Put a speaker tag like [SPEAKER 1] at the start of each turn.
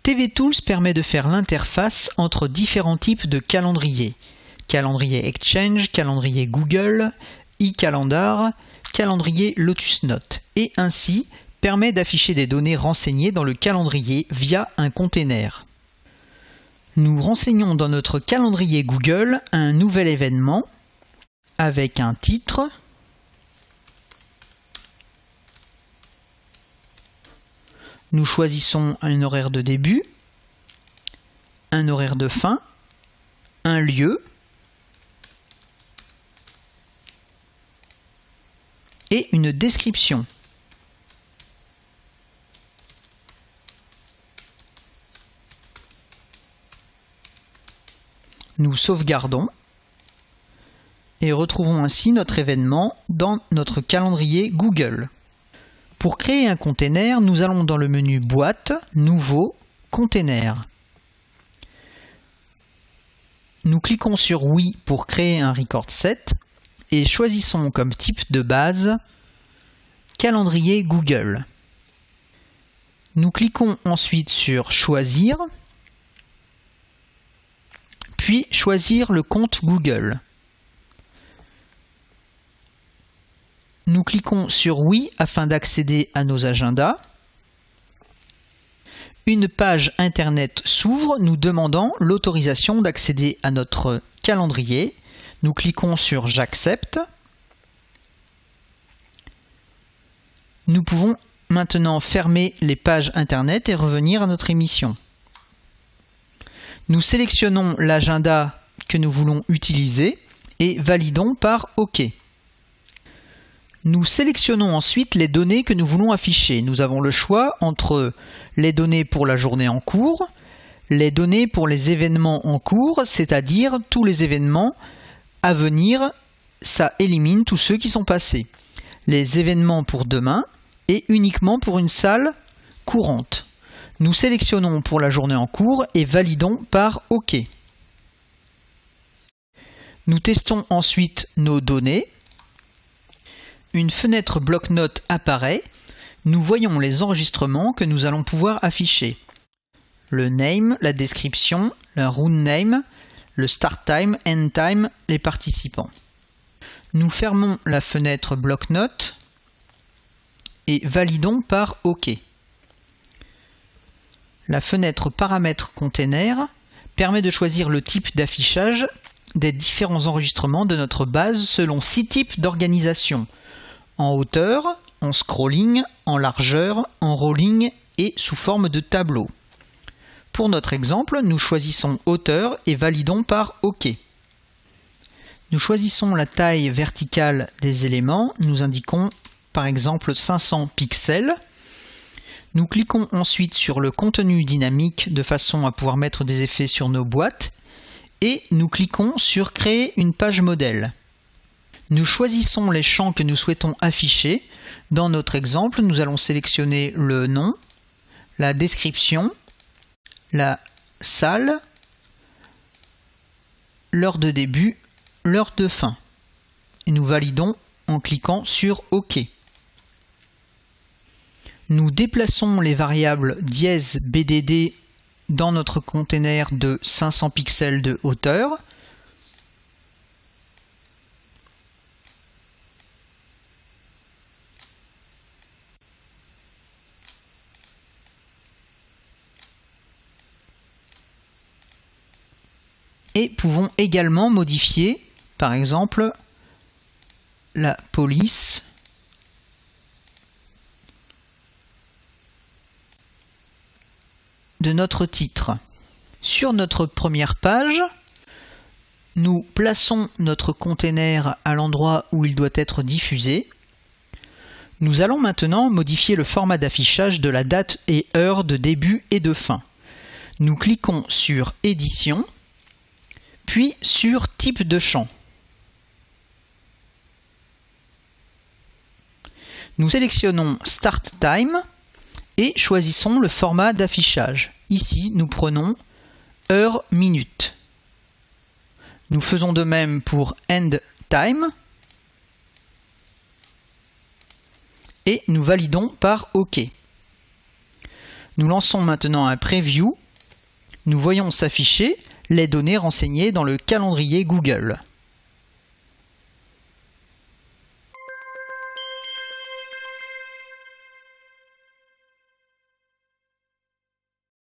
[SPEAKER 1] TV Tools permet de faire l'interface entre différents types de calendriers. Calendrier Exchange, calendrier Google, eCalendar, calendrier Lotus Notes, et ainsi permet d'afficher des données renseignées dans le calendrier via un container. Nous renseignons dans notre calendrier Google un nouvel événement avec un titre, nous choisissons un horaire de début, un horaire de fin, un lieu et une description. Nous sauvegardons et retrouvons ainsi notre événement dans notre calendrier Google. Pour créer un container, nous allons dans le menu Boîte, Nouveau, Container. Nous cliquons sur Oui pour créer un record set et choisissons comme type de base Calendrier Google. Nous cliquons ensuite sur Choisir, puis choisir le compte Google. Nous cliquons sur Oui afin d'accéder à nos agendas. Une page Internet s'ouvre nous demandant l'autorisation d'accéder à notre calendrier. Nous cliquons sur J'accepte. Nous pouvons maintenant fermer les pages Internet et revenir à notre émission. Nous sélectionnons l'agenda que nous voulons utiliser et validons par OK. Nous sélectionnons ensuite les données que nous voulons afficher. Nous avons le choix entre les données pour la journée en cours, les données pour les événements en cours, c'est-à-dire tous les événements à venir, ça élimine tous ceux qui sont passés. Les événements pour demain et uniquement pour une salle courante. Nous sélectionnons pour la journée en cours et validons par OK. Nous testons ensuite nos données. Une fenêtre bloc-notes apparaît. Nous voyons les enregistrements que nous allons pouvoir afficher. Le name, la description, la room name, le start time, end time, les participants. Nous fermons la fenêtre bloc-notes et validons par OK. La fenêtre paramètres container permet de choisir le type d'affichage des différents enregistrements de notre base selon 6 types d'organisation: en hauteur, en scrolling, en largeur, en rolling et sous forme de tableau. Pour notre exemple, nous choisissons hauteur et validons par OK. Nous choisissons la taille verticale des éléments, nous indiquons par exemple 500 pixels. Nous cliquons ensuite sur le contenu dynamique de façon à pouvoir mettre des effets sur nos boîtes et nous cliquons sur Créer une page modèle. Nous choisissons les champs que nous souhaitons afficher. Dans notre exemple, nous allons sélectionner le nom, la description, la salle, l'heure de début, l'heure de fin. Et nous validons en cliquant sur OK. Nous déplaçons les variables dièse BDD dans notre container de 500 pixels de hauteur. Et pouvons également modifier, par exemple, la police de notre titre. Sur notre première page, nous plaçons notre container à l'endroit où il doit être diffusé. Nous allons maintenant modifier le format d'affichage de la date et heure de début et de fin. Nous cliquons sur Édition, puis sur Type de champ. Nous sélectionnons Start Time et choisissons le format d'affichage. Ici, nous prenons heure-minute. Nous faisons de même pour End Time et nous validons par OK. Nous lançons maintenant un preview. Nous voyons s'afficher les données renseignées dans le calendrier Google.